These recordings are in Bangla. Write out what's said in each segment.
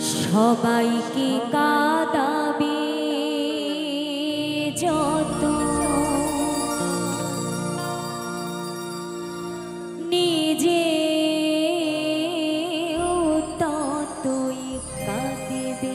সবাইকে কাঁদাবে যত নিজে ততই কাঁদিবে।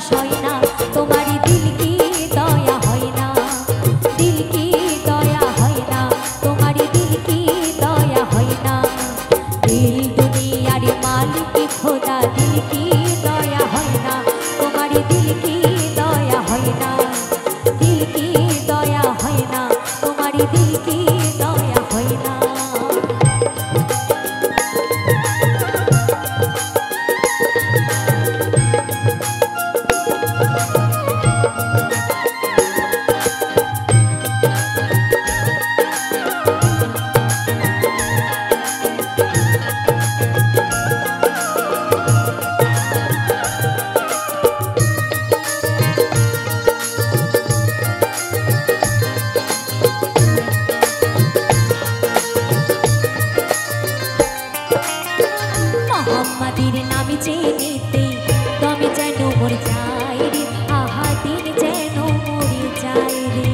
সয়না তোমারি দিল কি দয়া হয় না, দিল কি দয়া হয় না, তোমারি দিল কি দয়া হয় না। দিল দুনিয়ার মালিক খোদা দিল কি দয়া হয় না, তোমারি দিল কি দয়া হয় না, দিল কি দয়া হয় না, তোমারি দিল কি দয়া হয় না। মোহাম্মদের নাম জেনেতে তুমি যেন মরে যাই রে, আহা দিন যেন মরে যাই রে।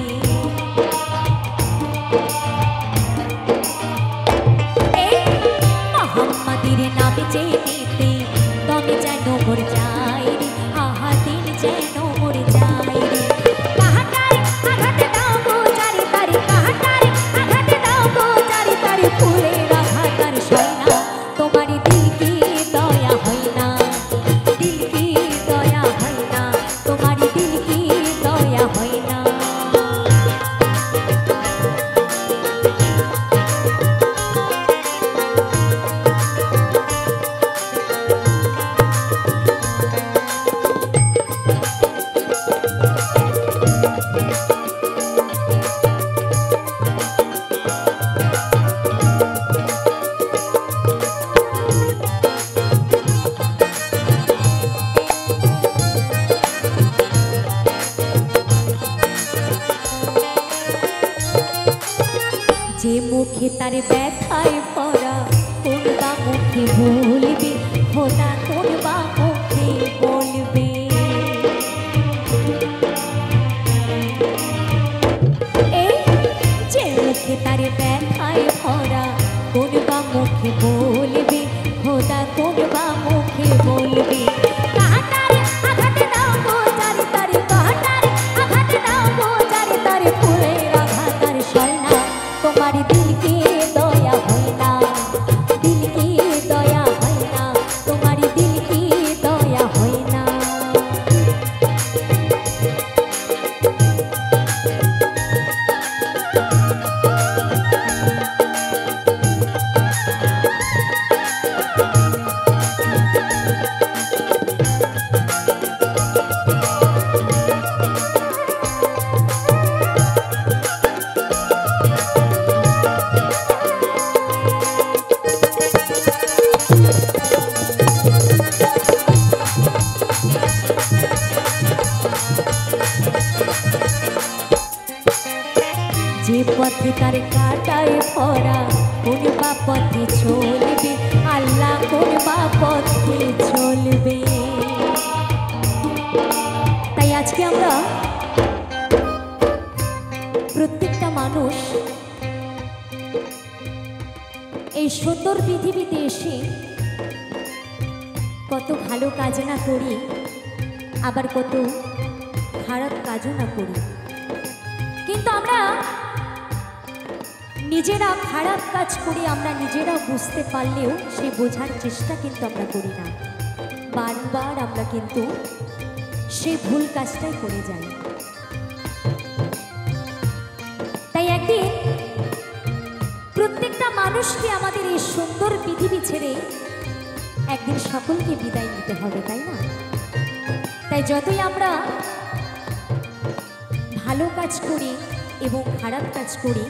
মোহাম্মদের নাম জেনেতে তুমি যেন মরে যাই রে, আহা দিন যেন মরে যাই রে। কাহাটারে আঘাত দাও গো চারি তারে, কাহাটারে আঘাত দাও গো চারি তারে, ফুলের আঘাত আর সয় না, তোমারি দিল কি দয়া হয় না, দিল কি দয়া হয় না, তোমারি দিল কি দয়া হয় না। যে মুখে তার ব্যথায় পড়া কোন বা মুখে বলবে, খোদা কোন বা মুখে বলবে। এই যে মুখে তার ব্যথায় পড়া কোন বা মুখে বলবে, খোদা কোন বা মুখে বলবে। কাহাটারে আঘাত দাও গো চারি তারে, কাহাটারে আঘাত দাও গো চারি তারে, ফুলের আঘাত আর সয় না, তোমারি দিল কি দয়া হয় না, দিল কি দয়া হয় না, তোমারি দিল কি দয়া হয় না। যে পথে তার কাটায় ভরা কোন বা পথে চলবে, আল্লাহ কোন বা পথে চলবে। তাই আজকে আমরা প্রত্যেকটা মানুষ এই সুন্দর পৃথিবীতে এসে কত ভালো কাজ না করি, আবার কত খারাপ কাজও না করি, কিন্তু আমরা নিজেরা খারাপ কাজ করে আমরা নিজেরা বুঝতে পারলেও সেই বোঝার চেষ্টা কিন্তু আমরা করি না। বারবার আমরা কিন্তু সেই ভুল কাজটাই করে যায়। তাই একদিন প্রত্যেকটা মানুষকে আমাদের এই সুন্দর পৃথিবী ছেড়ে একদিন সকলকে বিদায় নিতে হবে, তাই না? তাই যতই আমরা ভালো কাজ করি এবং খারাপ কাজ করি,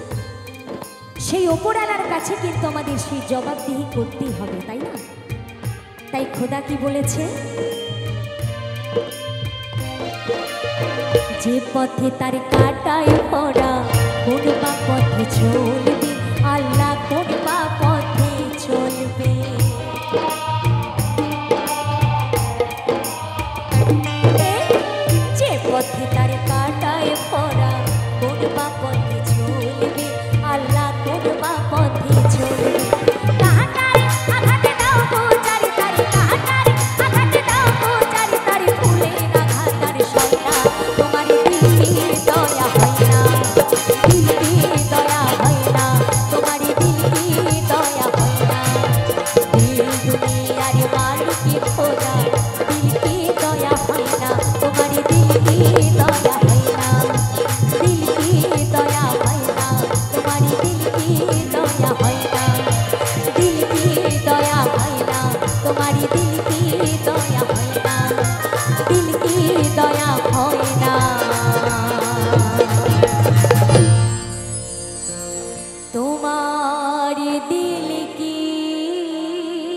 সেই ওপরওয়ালার কাছে কিন্তু আমাদের সেই জবাবদিহি করতেই হবে, তাই না? তাই খোদা কি বলেছে, যে পথে তার কাটায় ভরা কোন বা পথে চলবে, আল্লাহ কোন বা পথে চলবে। যে পথে তার কাটায় ভরা কোন বা পথে চলবে, আল্লাহ কোন বা পথে চলবে। ভালোবেসে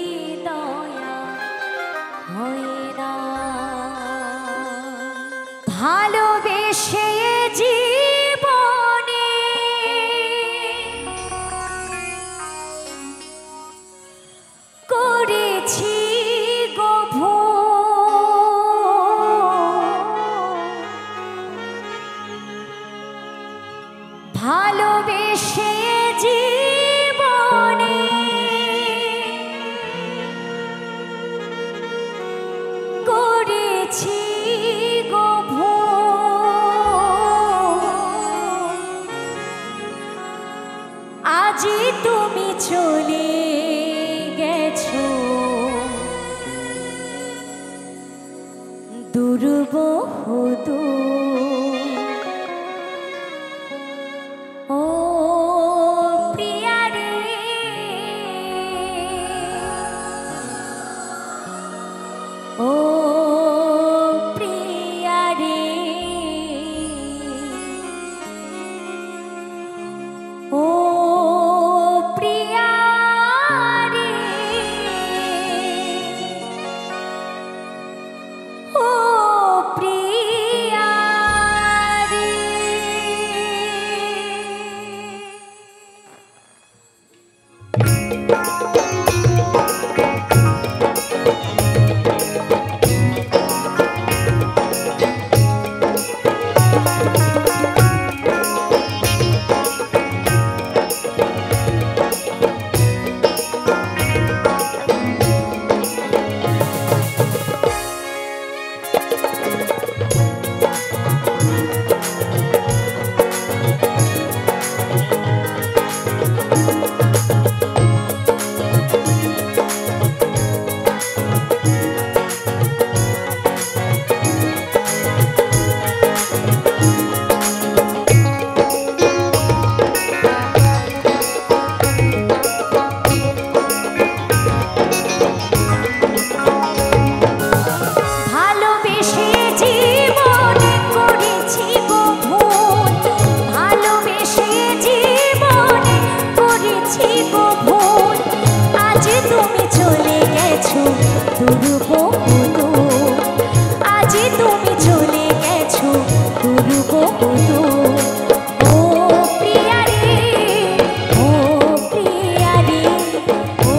জীবনে করেছি গো ভুল, ভালোবেসে জীবনে করেছি আজি তুমি চলে গেছো দুর্বহ ও প্রিয়া রে, ও প্রিয়া রে, ও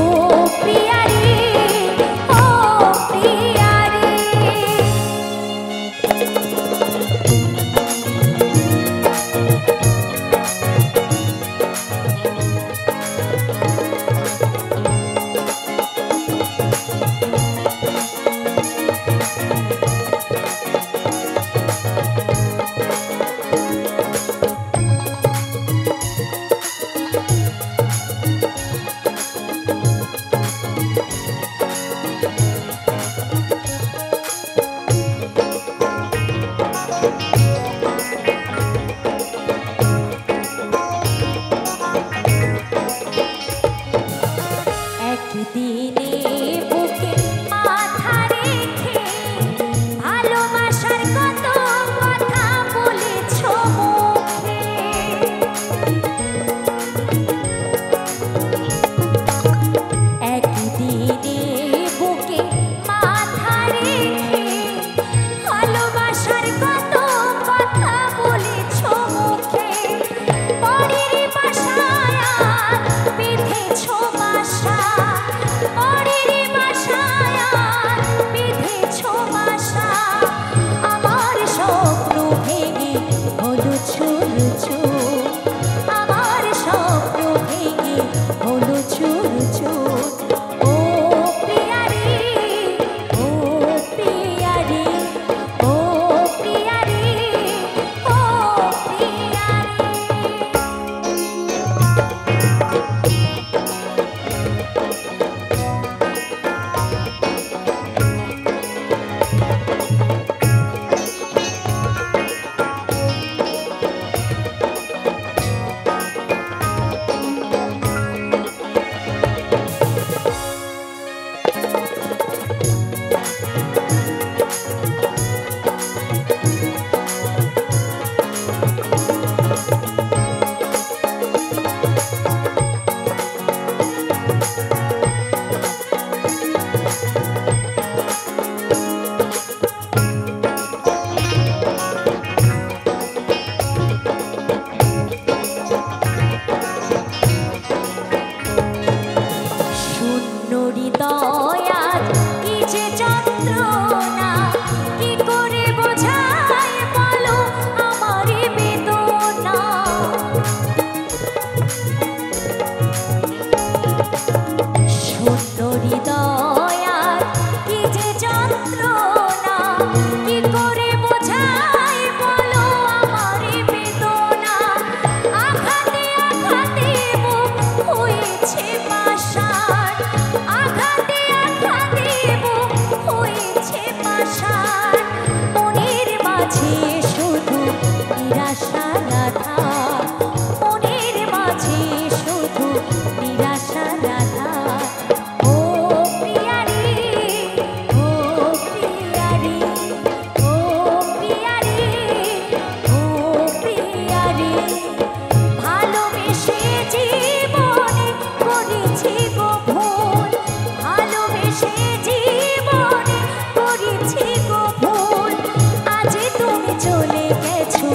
চলে গেছো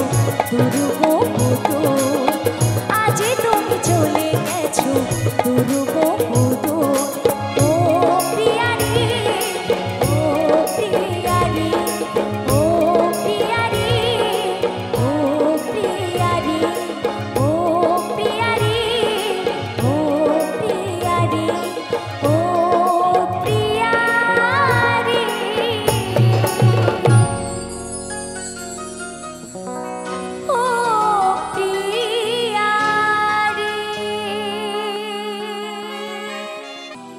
দূর বহুদূর, আজ তুমি চলে গেছো দূর বহুদূর। ও প্রিয়ারি, ও প্রিয়ারি, ও প্রিয়ারি, ও প্রিয়ারি, ও প্রিয়ারি, ও প্রিয়ারি, ও প্রিয়ারি। ও প্রিয়ারি।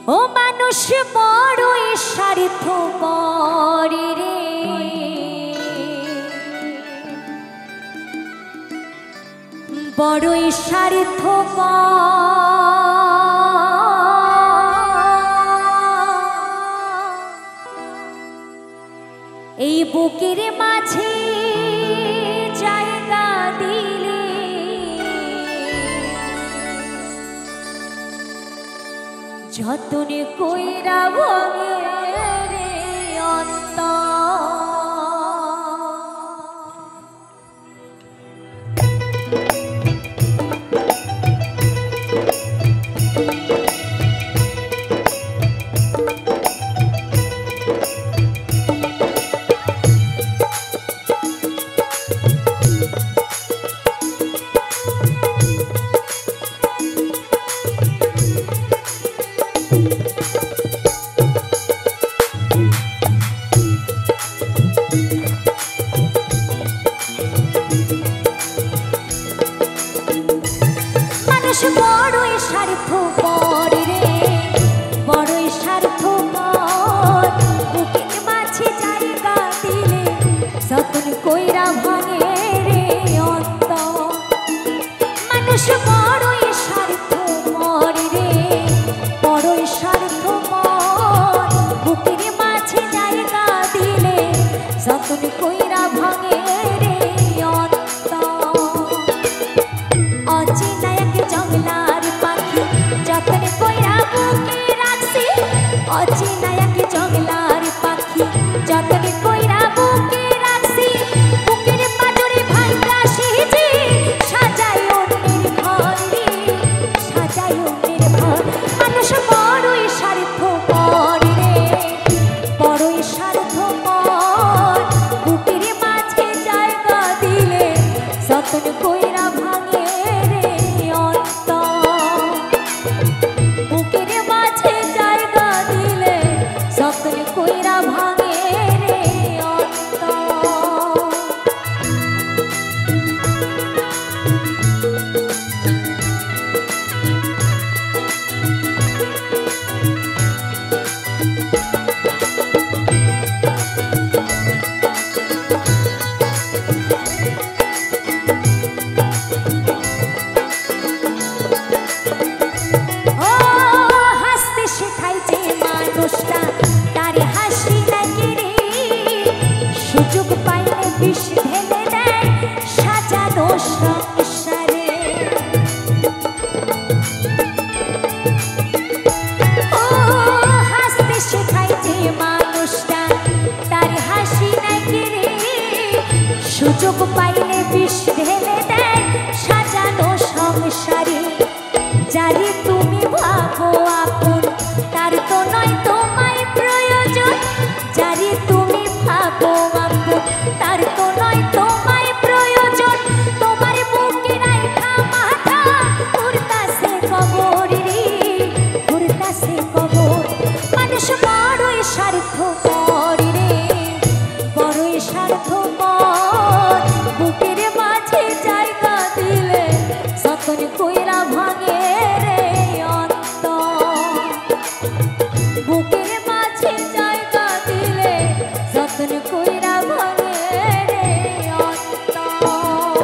ও মানুষ বড়ই স্বার্থপর রে, বড়ই স্বার্থপর। এই বুকের মাঝে জায়গা দিলে যতনে কইরা ভাঙে রে অন্তর। মানুষ বড়ই স্বার্থপর রে, বড়ই স্বার্থপর। বুকের মাঝে জায়গা দিলে যতন কইরা ভাঙে রে অন্তর। মানুষ বড়ই স্বার্থপর রে, বড়ই স্বার্থপর। বুকের মাঝে জায়গা দিলে যতন কইরা ভাঙে রে অন্তর। অচেনা এক জঙ্গলার পাখি যতন কইরা বুকে রাখছি, অচেনা এক জঙ্গলার পাখি যতন কইরা বুকে রাখছি। বুকের পাজরে ভাঙা সেজে সাজাই অন্যের ঘর রে, সাজাই অন্যের ঘর। মানুষ বড়ই স্বার্থপর রে, বড়ই স্বার্থপর। বুকের মাঝে জায়গা দিলে যতন কইরা ভাঙে রে অন্তর। বুকের মাঝে জায়গা দিলে যতন কইরা ভাঙে রে অন্তর। ও হাসতে শেখাই যে মানুষটা, তার হাসি লাগে রে। সুযোগ পাইলে বিষ ঢেলে দেয় সাজানো সংসারে। ও হাসতে শেখাই যে মানুষটা, তার হাসি লাগে রে। সুযোগ পাইলে বিষ ঢেলে দেয় সাজানো সংসারে। যারে তুমি ভাবো আপন, তার তো নয় তোমায় প্রয়োজন। যারে তুমি ভাবো আপন, তার তো নয় তোমায় প্রয়োজন। তোমার বুকে রাখা মাথা ঘুরতাছে কবর রে, ঘুরতাছে কবর। মানুষ বড়ই স্বার্থপর রে, বড়ই স্বার্থপর। বুকের মাঝে জায়গা দিলে যতন কইরা ভাঙে রে অন্তর। বুকের মাঝে জায়গা দিলে যতন কইরা ভাঙে রে অন্তর।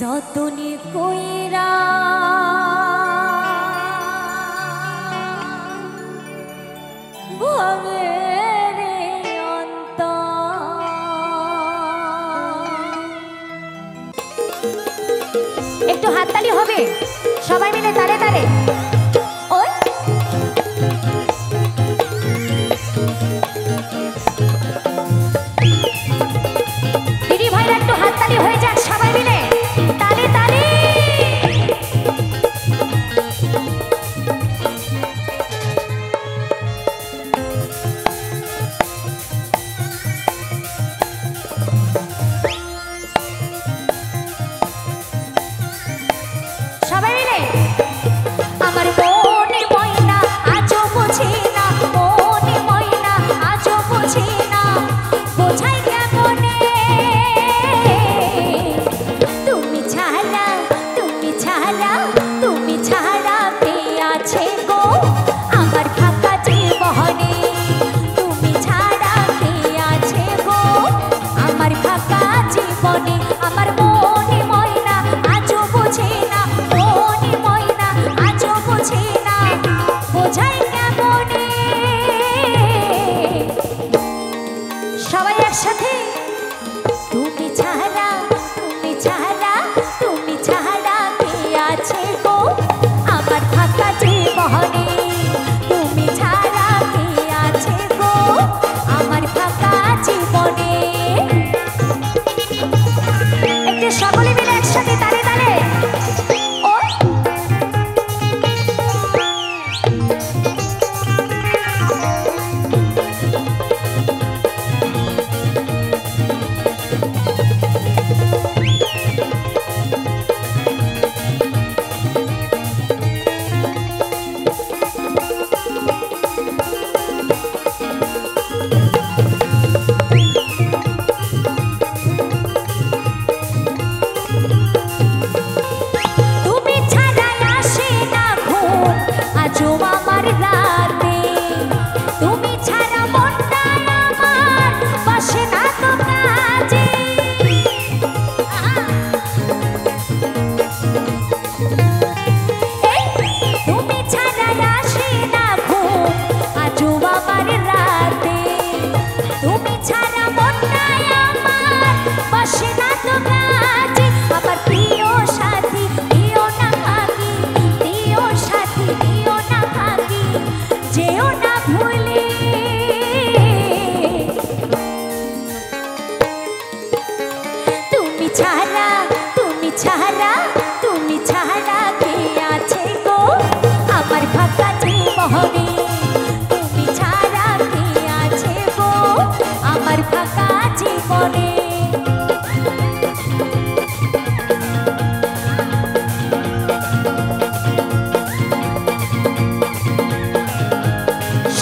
যতনে কইরা ভাবে রে অন্তর। একটু হাততালি হবে সবাই মিলে তালে তালে। ওই দিদি ভাইরা একটু হাততালি হয়ে যাক সবাই মিলে তালে তালে। সবাই মিলে আমার মনে ময়না আজও বুঝি না, মনে ময়না আজও বুঝি না, বোঝাই কেমনে তুমি ছাড়া, তুমি ছাড়া, তুমি ছাড়া পেয়ে আছে গো আমার ফাঁকা জীবনে, তুমি ছাড়া পেয়ে আছে গো আমার ফাঁকা জীবনে। আমার মনে ময়না আজও বুঝি না, মনে ময়না আজও বুঝি না, বোঝাই কেমনে। সবাই একসাথে তুমি ছাড়া, তুমি ছাড়া, তুমি ছাড়া কে আছে গো আমার ফাঁকা জীবনে, তুমি ছাড়া কে আছে গো আমার ফাঁকা জীবনে। একটু সকলে মিলে একসাথে তালে তালে। ওই তুমি ছাড়া আসে না ঘুম আজও আমার রাতে, তুমি ছাড়া মনটা আমার বসে না তো কাজে। এই তুমি ছাড়া আসে না ঘুম আজও আমার রাতে, তুমি ছাড়া মনটা আমার বসে না তো কাজে। আমার প্রিয় সাথী দিও না ফাঁকি, প্রিয় সাথী দিও না ফাঁকি, যেও না ভুলে তুমি ছাড়া, তুমি ছাড়া, তুমি ছাড়া কে আছে গো আমার ফাঁকা জীবনে, তুমি ছাড়া কে আছে গো আমার ফাঁকা জীবনে।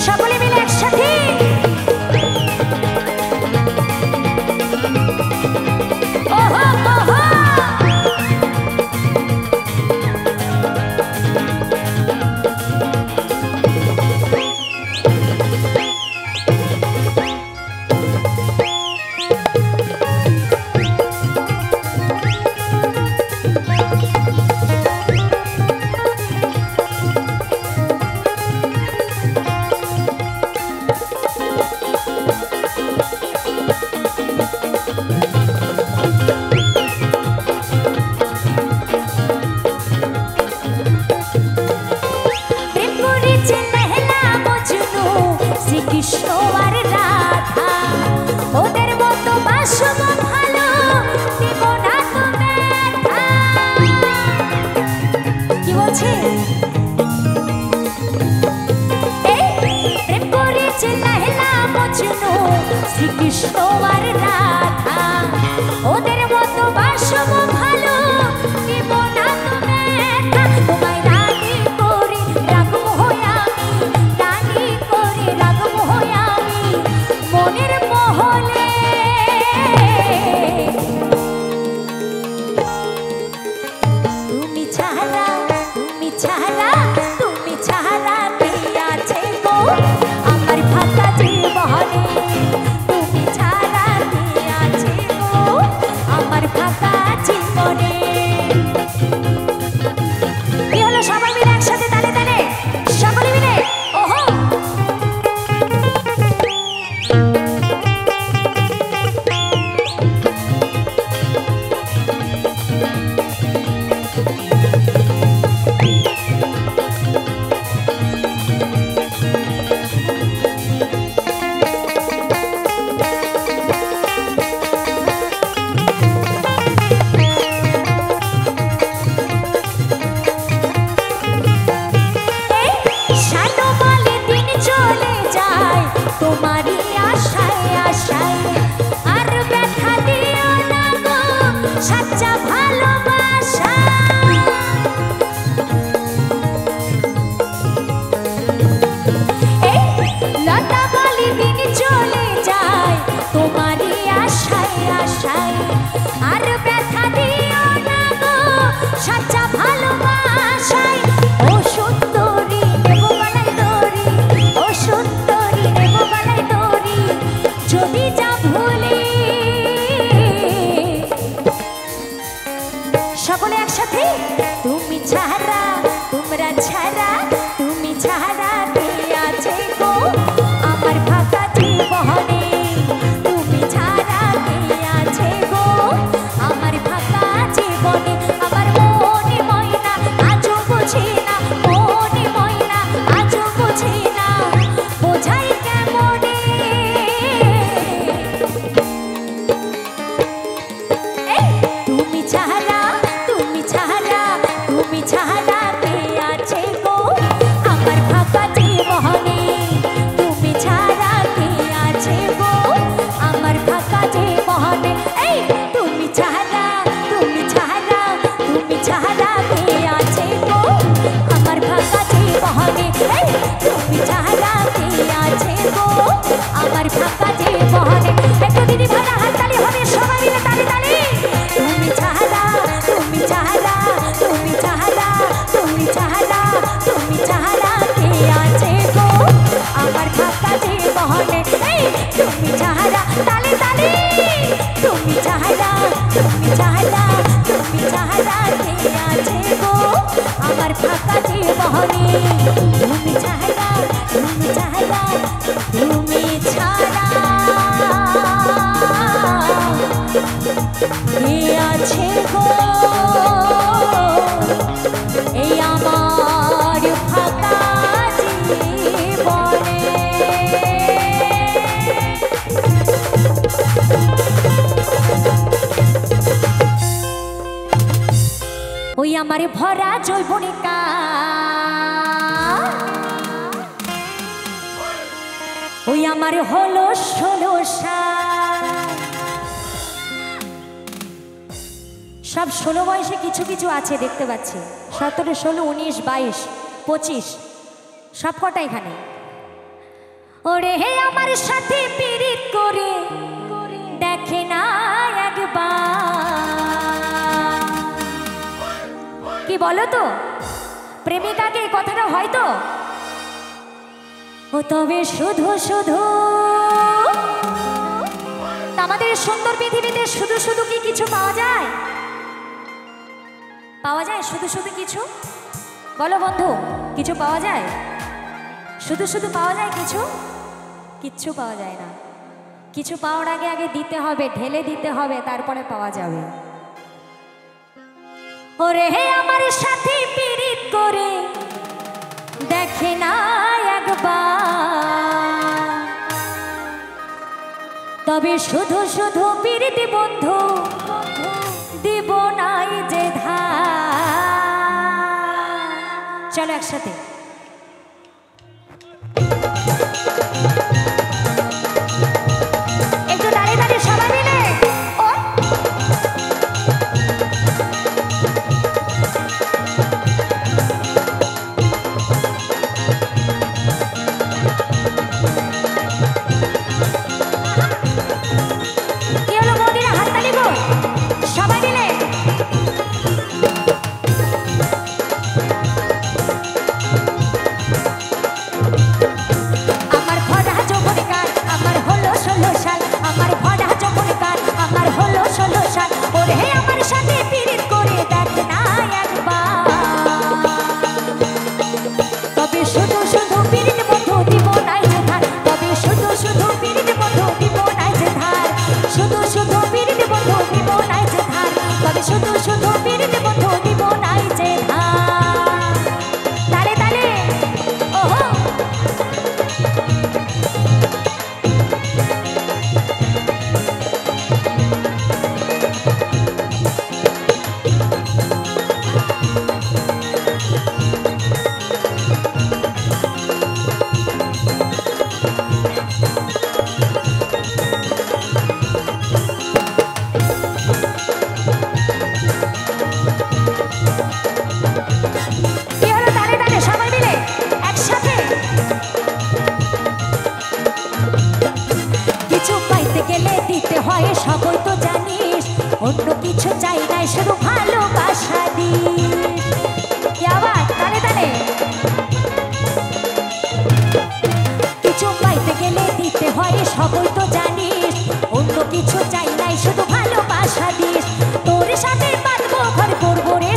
সকলে মিলে একসাথে ওহো ওহো। প্রেম করেছে লেহলা মজনু শ্রীকৃষ্ণ আর রাধা, ওদের মতো বাসব ভালো দিব না তো ব্যথা। কি বলছে? এই প্রেম করেছে লেহলা মজনু শ্রীকৃষ্ণ আর রাধা, ওদের মতো বাসব ভালো দিব না তো ব্যথা। তোমায় রানী করে রাখবো হয়ে আমি, রানী করে রাখবো হয়ে আমি মনের মহলে। তুমি ছাড়া, তুমি ছাড়া, তুমি ছাড়া কে আছে গো আমার ফাঁকা জীবনে, তুমি ছাড়া কে আছে গো আমার ফাঁকা জীবনে। একসাথে তুমি ছাড়া তোমরা ছাড়া তুমি ছাড়া কে আছে গো আমার ফাঁকা জীবনে তুমি ছাড়া কে আছে গো আমার ফাঁকা জীবনে আমার মনে ময়না আজও বুঝি না মনে ময়না আজও বুঝি না বোঝাই কেমনে তুমি ছাড়া তুমি ছাড়া তুমি ছাড়া কে আছে গো আমার ফাঁকা জীবনে তুমি ছাড়া কে আছে গো আমার ফাঁকা জীবনে এই তুমি ছাড়া তুমি ছাড়া তুমি ছাড়া কে আছে গো আমার ফাঁকা জীবনে এই তুমি ছাড়া কে আছে গো আমার ফাঁকা জীবনে একটু দিদি ভাড়া হাততালি হবে সবাই মিলে তালি তালি তুমি ছাড়া তুমি ছাড়া তুমি ছাড়া তুমি ছাড়া তুমি ছাড়া কে আছে গো আমার ফাঁকা জীবনে এই তুমি ছাড়া তালি তালি তুমি ছাড়া তুমি ছাড়া তুমি ছাড়া কে আছে গো আমার ফাঁকা জীবনে তুমি ছাড়া তুমি ছাড়া তুমি ছাড়া কে আছে গো এই আমার ফাঁকা জীবনে ওই আমার ভরা জৈবনিকা ওই আমার হলো 16 সাল সব 16 বয়সে কিছু কিছু আছে দেখতে পাচ্ছি 17 16 19 22 25 সব কটা এখানে ওরে হে আমার সাথে পীড়িত করে দেখে না একবার কি বলো তো প্রেমিকাকে এই কথাটা হয়তো ও তবে শুধু শুধু আমাদের সুন্দর পৃথিবীতে শুধু শুধু কি কিছু পাওয়া যায় পাওয়া যায় শুধু শুধু কিছু বলো বন্ধু কিছু পাওয়া যায় শুধু শুধু পাওয়া যায় কিছু কিচ্ছু পাওয়া যায় না কিছু পাওয়ার আগে আগে দিতে হবে ঢেলে দিতে হবে তারপরে পাওয়া যাবে ওরে হে আমার সাথে পীড়িত করে দেখে না একবার তবে শুধু শুধু পীড়িত বন্ধু দিব নাই যে ধার চলো একসাথে একটু দাঁড়িয়ে দাঁড়িয়ে সবাই মিলে অন্য কিছু চাই না শুধু ভালোবাসা দিস কি আবার তালে তালে কিছু পাইতে গেলে দিতে হয় সবই তো জানিস অন্য কিছু চাই না শুধু ভালোবাসা দিস তোর সাথে বাঁধবো ঘর করবো রে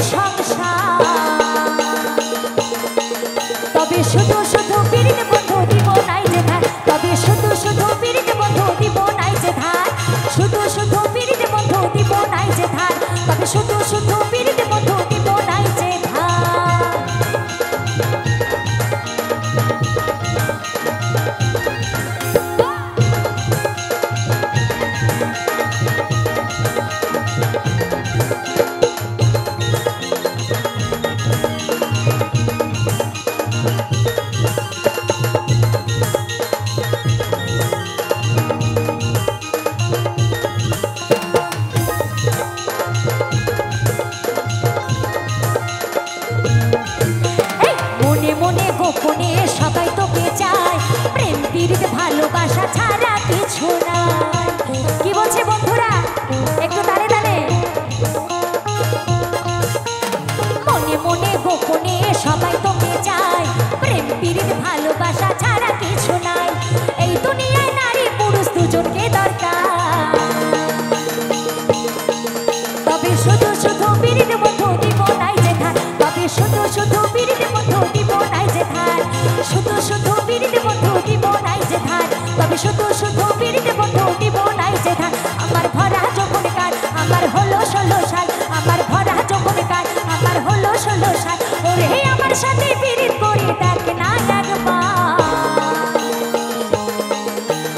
গোপনে সবাই তোকে চায়, প্রেম প্রীতি ভালোবাসা ছাড়া কিছু নাই, এই দুনিয়ায় নারী পুরুষ দুজনকে দরকার। তবে শুধু শুধু প্রীতি বন্ধু দিব নাই যে ধার, তবে শুধু শুধু প্রীতি বন্ধু দিব নাই যে ধার, শুধু শুধু প্রীতি বন্ধু দিব নাই যে ধার, তবে শুধু শুধু প্রীতি বন্ধু দিব নাই যে ধার। আমার ভরা যৌবনকাল আমার হলো 16 সাল, আমার ভরা যৌবনকাল আমার হলো 16 সাল, ওরে আমার সাথে প্রীতি করে দেখ না একবার।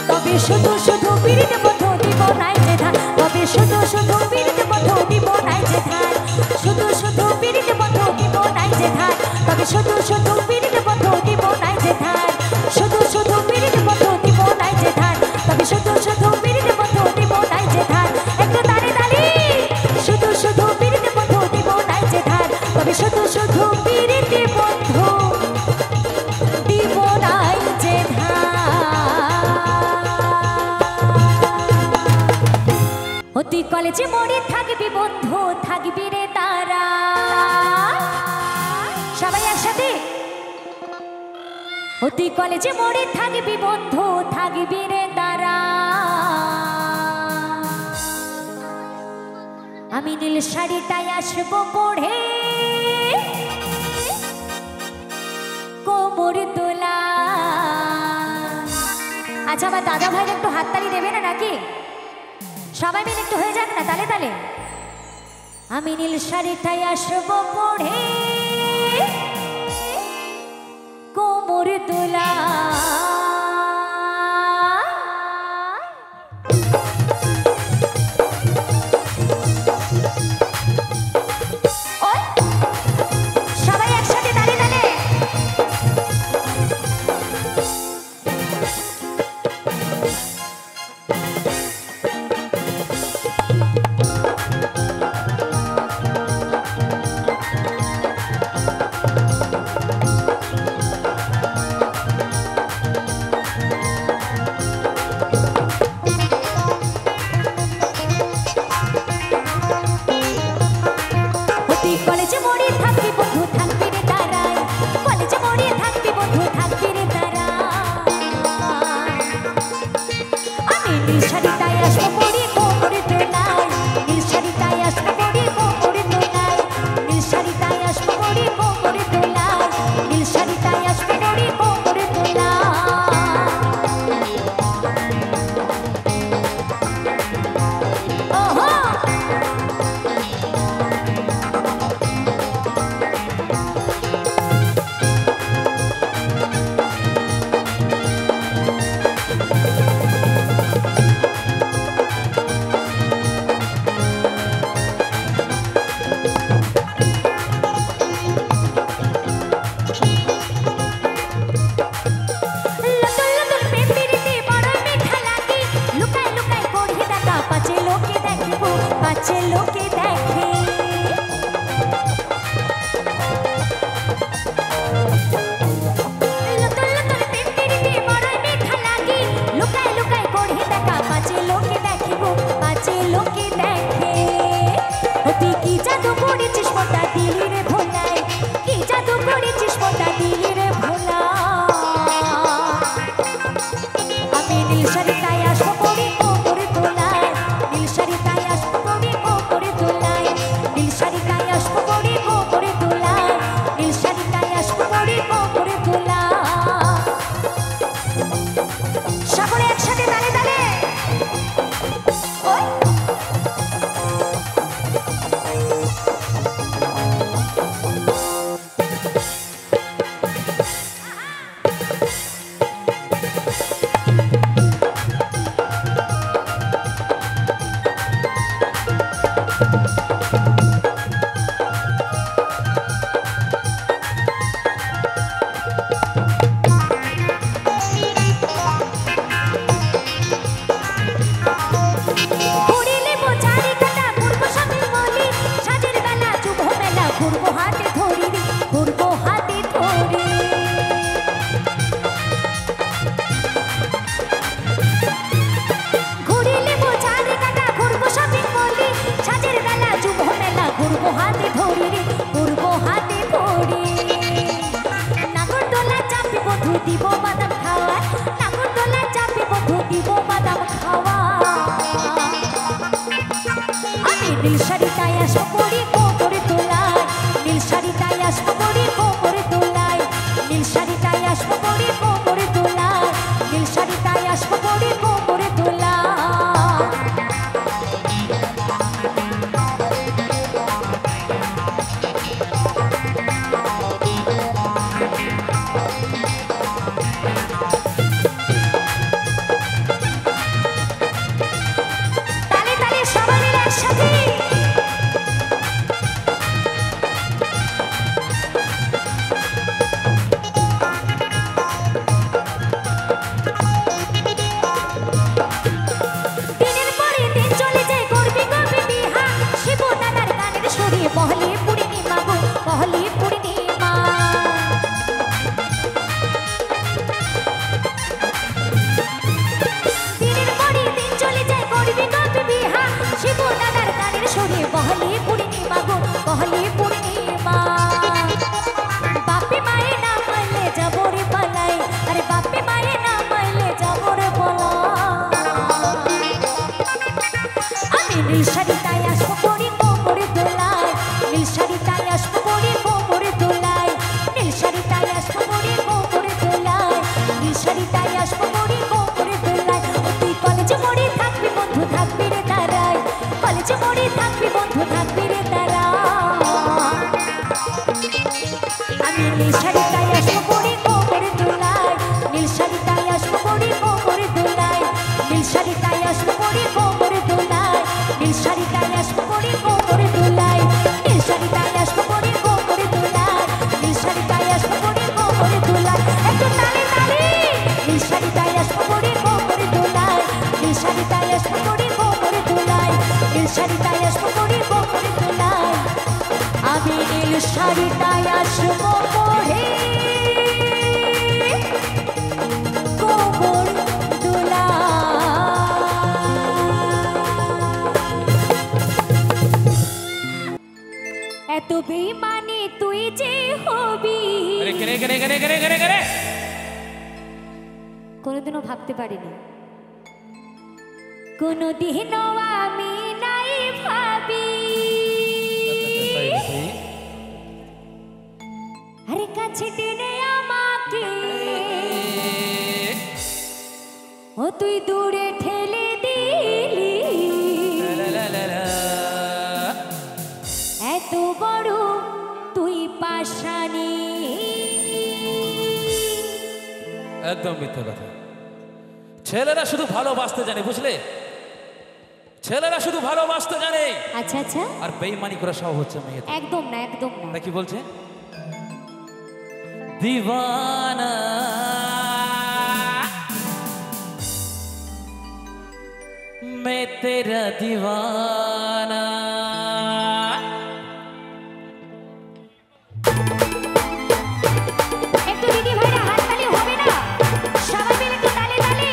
তবে শুধু শুধু প্রীতি বন্ধু দিব নাই যে ধার, তবে শুধু শুধু প্রীতি বন্ধু দিব নাই যে ধার, শুধু শুধু প্রীতি বন্ধু দিব নাই যে ধার, তবে শুধু শুধু প্রীতি বন্ধু দিব নাই যে ধার, শুধু শুধু প্রীতি বন্ধু দিব নাই যে ধার, তবে শুধু শুধু প্রীতি বন্ধু দিব নাই যে ধার। একটু তালি তালি। শুধু শুধু প্রীতি বন্ধু দিব নাই যে ধার, তবে শুধু শুধু প্রীতি বন্ধু দিব নাই যে ধার। তুই কলেজে মোড়ে থাকবি বন্ধু থাকবি রে তারা, সবাই একসাথে। তুই কলেজে মোড়ে থাকবি বন্ধু থাকবি রে তারা, আমি নীল শাড়িটাই আসবো পড়ে কোমর তোলা। আচ্ছা আমার দাদা ভাই একটু হাততালি দেবে না নাকি? সবাই মিলে একটু হয়ে যাক না তালে তালে। আমি নীল শাড়িটাই আসবো পড়ে কোমর তোলা, সবাই একসাথে তালে তালে। কলেজে মোড়ে থাকবি বন্ধু থাকবি রে তারাই, কলেজে মোড়ে থাকবি বন্ধু থাকবি রে তারা, আমি নীল শাড়িটাই আসবো পরে কোমরে তোলাই, নীল শাড়িটাই আসবো পরে কোমরে তোলাই, নীল শাড়িটাই আসবো পরে কোমরে তোলাই, নীল শাড়িটাই আসবো পরে কোমরে তোলাই। ওহো লোকে দেখে, লতর লতর পেম্পিরিতে বড়ই মিঠা লাগে, লুকায় লুকায় পড়ে দেখা পাছে লোকে দেখে গো, পাছে লোকে দেখে। তুই কি জাদু করেছিস মোটা দিলি রে ভোলাই, কি জাদু করেছিস মোটা দিলি রে ভোলা। আমি নীল শাড়িটাই আসবো পরে কোমরে তোলাই, নীল শাড়িটাই আসবো পরে কোমরে তোলাই, নীল শাড়িটাই আসবো পরে কোমরে তোলাই, নীল শাড়িটাই আসবো পরে কোমরে তোলাই। সকলে একসাথে তালে তালে। ওই ঘুরবো হাতে ধরি রে, ঘুরবো হাতে ধরি। শাড়িটাই আসবো পরে কোমরে দোলায়, নীল শাড়িটাই আসবো পরে কোমরে দোলায়, নীল শাড়িটাই আসবো পরে কোমরে দোলায়। ও তুই কলেজে মোড়ে থাকবি বন্ধু থাকবি রে তারাই, কলেজে মোড়ে থাকবি বন্ধু থাকবি রে তারা। আমি নীল শাড়িটাই আসবো পরে কোমরে দোলায়, নীল শাড়িটাই আসবো পরে কোমরে দোলায়, নীল শাড়িটাই আসবো পরে কোমরে দোলায়, নীল শাড়িটাই আসবো পরে কোমরে দোলায়, নীল শাড়িটাই আসবো পরে কোমরে দোলায়, নীল শাড়িটাই আসবো পরে কোমরে দোলায়। একটু তালে তালে নীল শাড়িটাই আসবো পরে কোমরে দোলায়, নীল শাড়িটাই আসবো পরে কোমরে দোলায়, নীল শাড়িটাই আসবো পরে কোমরে দোলায়। আমি নীল শাড়িটাই আসবো পরে কোমর দোলায়। এত বেমানে তুই যে হবি কোনোদিনও ভাবতে পারিনি, কোনোদিনও আমি নাই ভাবি। আরে কাছে টেনে আমাকে ও তুই দূরে ঠেলে দিলি, এত বড় তুই পাশানি। একদম মিথ্যা কথা। ছেলেরা শুধু ভালোবাসতে জানে, বুঝলে? ছেলেরা শুধু ভালোবাসতে জানে। আচ্ছা আচ্ছা। আর বেঈমানি করা সব হচ্ছে মেয়ে। একদম না, একদম না। কি বলছে? दीवाना मैं तेरा दीवाना। একটু দিদি ভাইরা হাততালি হবে না? সবাই মিলে একটু তালি তালি।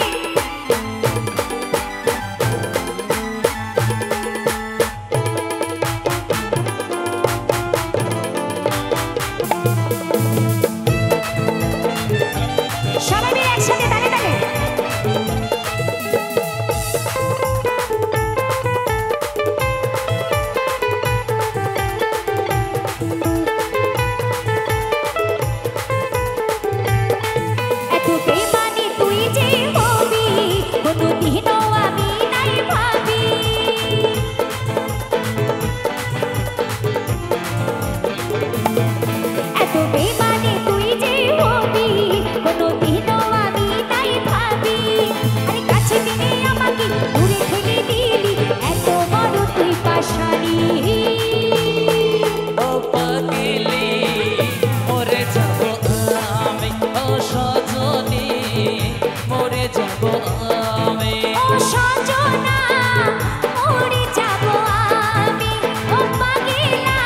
সবাই মিলে একসাথে তালি তালি। এত বেমানি তুই যে হবি কোনোদিনও আমি নাই ভাবি। এত বেমানি তুই যে হবি কোনোদিনও আমি নাই ভাবি। আরে কাছে টেনে আমাকে দূরে ঠেলে দিলি, এত বড় তুই পাশানি। ও পাগলি মরে যাব আমি, ও সজনী মরে যাব আমি, ও সজনা মরে যাব আমি, ও পাগলা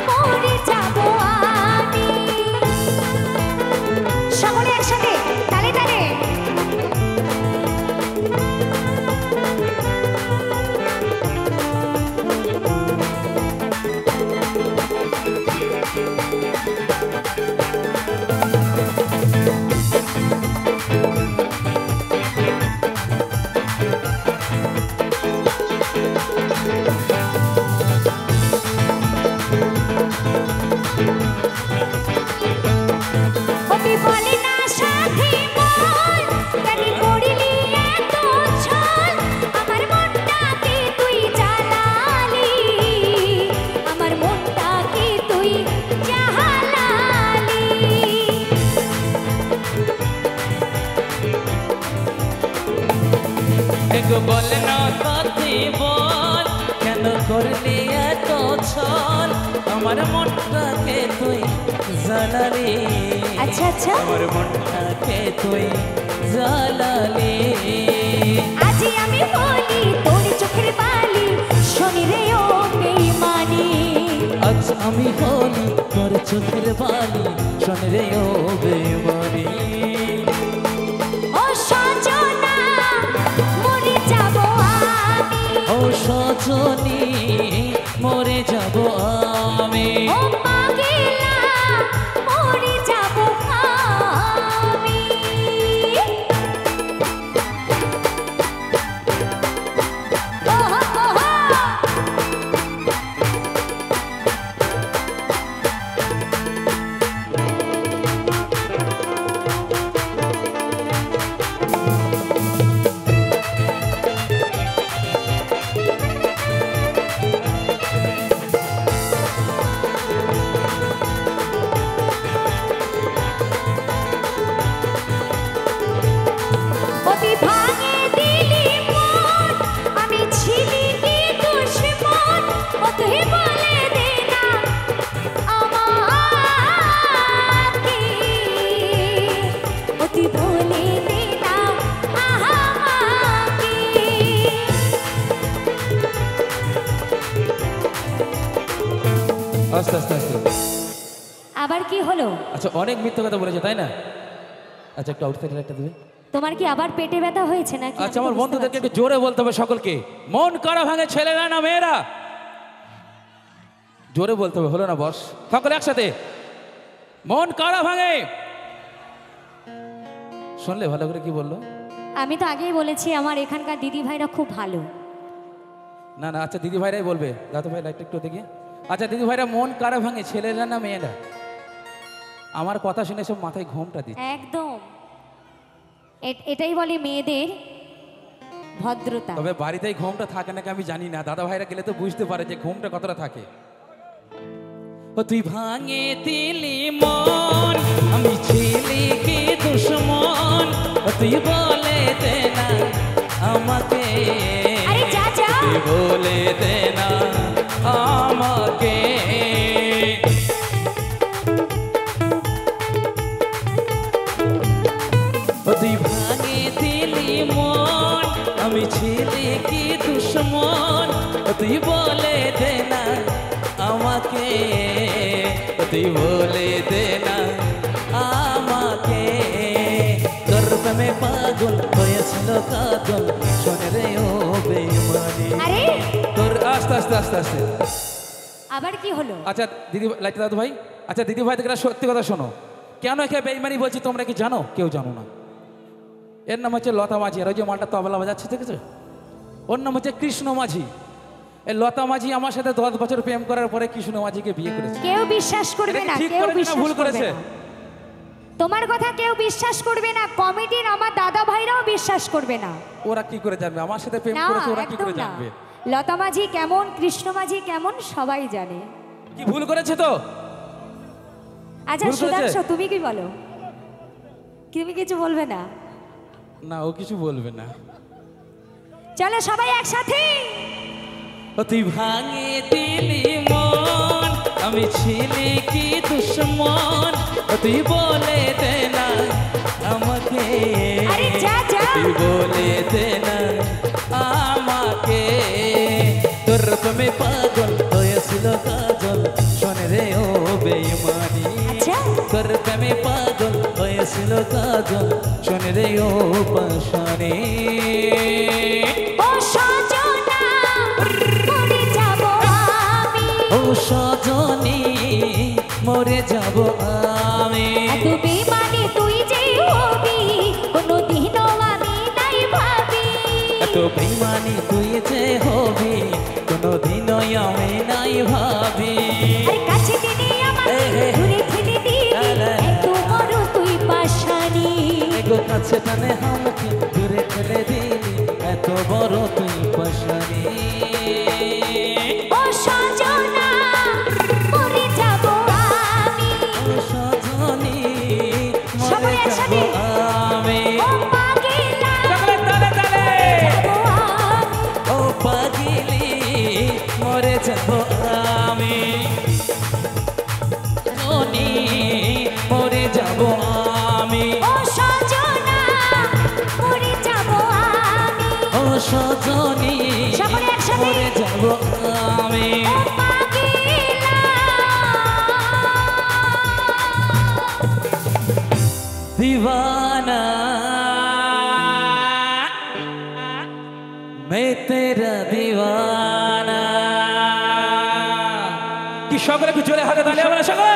মরে যাব আমি। সকলে একসাথে তালে তালে। অতি বলে না সাথী বল, কেন করিলি এত ছল? আমার মনটাকে তুই জ্বালালি, আমার মনটাকে তুই জ্বালালি। একটু বলে না সাথী বল, কেন করলি এত ছল? আমার মনটাকে তুই জ্বালালি, আচ্ছা আচ্ছা। আমার মনটাকে তুই জ্বালালি। আজি আমি বলি তোর চোখের বালি, শনি রে ও বেঈমানি। আজ আমি হলি তোর চোখের বালি, শোন রে ও বেঈমানি। ও সজনা মরে যাব আমি, ও সজনী মরে যাব আমি, ও পাগলা মরে যাব আমি। ওহো ওহো। আস্তে আস্তে আস্তে। আবার কি হলো? আচ্ছা অনেক মিথ্যা কথা বলেছে তাই না? আচ্ছা একটু আউটসাইড লাইটটা দিবে। তোমার কি আবার পেটে ব্যথা হয়েছে নাকি? আচ্ছা আমার বন্ধুদেরকে একটু জোরে বলতে হবে সকলকে, মন কারা ভাঙে ছেলেরা না মেয়েরা? জোরে বলতে হবে, হলো না বস? সকলে একসাথে, মন কারা ভাঙে। শুনলে ভালো করে কি বললো? আমি তো আগেই বলেছি আমার এখানকার দিদি ভাইরা খুব ভালো। না না আচ্ছা দিদি ভাইরাই বলবে। দাদু ভাই লাইটটা একটু দেখি। আচ্ছা দিদি ভাইরা মন কারা ভাঙে ছেলেরা না মেয়েরা? আমার কথা শুনে সব মাথায় ঘুমটা দিচ্ছে। একদম এটাই বলে মেয়েদের ভদ্রতা। তবে বাড়িতেই ঘুমটা থাকে নাকি আমি জানি না, দাদা ভাইরা গেলে তো বুঝতে পারে যে ঘুমটা কতটা থাকে। ও তুই ভাঙে দিলি মন, আমি ছিলি কি দুশ্মন, ও তুই বলে দে না আমাকে, আরে যা যা, তুই বলে দে না আমাকে। ও তুই ভাঙে দিলি মন, আমি ছিলি কি দুশ্মন, ও তুই বলে দে না আমাকে, ও তুই বলে দে না আমাকে। তোর প্রেমে পাগল হয়েছিল কাজল, শোনে রে ও বেঈমানি। আরে তোর আস্তে আস্তে আস্তে আস্তে। আবার কি হলো? আচ্ছা দিদি লাইট দাদু ভাই, আচ্ছা দিদি ভাই থেকে সত্যি কথা শোনো, কেন একে বেঈমানি বলছি তোমরা কি জানো? কেউ জানো না। এর নাম হচ্ছে লতা মাঝি, আর ওই যে মালটা তবলা বাজাচ্ছে দেখেছো, ওর নাম হচ্ছে কৃষ্ণ মাঝি। এই লতা মাঝি আমার সাথে 10 বছর প্রেম করার পরে কৃষ্ণ মাঝিকে বিয়ে করেছে। কেউ বিশ্বাস করবে না, ঠিক কেউ করেছে না বিশ্বাস ভুল করেছে? করবে না। তোমার কথা কেউ বিশ্বাস করবে না, কমিটির আমার দাদা ভাইরাও বিশ্বাস করবে না। ওরা কি করে জানবে আমার সাথে প্রেম না করেছে? ওরা কি একদম করে না। জানবে? লতা মাঝি কেমন, কৃষ্ণ মাঝি কেমন সবাই জানে। কি ভুল করেছে তো? আচ্ছা ভুল করেছে? সুধাংশু তুমি কি বলো? তুমি কিছু বলবে না? না ও কিছু বলবে না। চলো সবাই একসাথে। ও তুই ভাঙে দিলি মন, আমি ছিলি কি দুশ্মন, ও তুই বলে দে না আমাকে, আরে যা যা, তুই বলে দে না আমাকে। তোর তুমি পাগল হয়েছিল কাজল, শোনে রে ও বেঈমানি। আচ্ছা তোর প্রেমে পাগল হয়েছিল কাজল, শোনে রে ও পাশানি। ও সজনা মরে যাব আমি, ও সজনী মরে যাব আমি। এত বেমানি তুই যে হবি কোনোদিনও আমি নাই ভাবি। এত বেঈমানি তুই যে হবি কোনোদিনই আমি নাই ভাবি। আরে কাছে দিনি আমাকে দূরে ঠেলে দিবি, এত বড় তুই পাশানি। এগো কাছে টানে আমাকে দূরে ঠেলে দিলি, এত বড় তুই পাশানি। ও সজনা মরে যাব আমি, ও সজনী সবাই মরে যাব একসাথে। আমি। ও পাগলা সকলে তালে তালে। যাব আমি, ও পাগলি মরে যাব আমি, জনি মরে যাব আমি। ও সজনা মরে যাব আমি, ও সজনী সকলে একসাথে। মরে যাব আমি। ও পাগলা दीवाना मैं तेरा दीवाना। কি সকলে একটু জোরে হাতে তালি হবে না সকলে?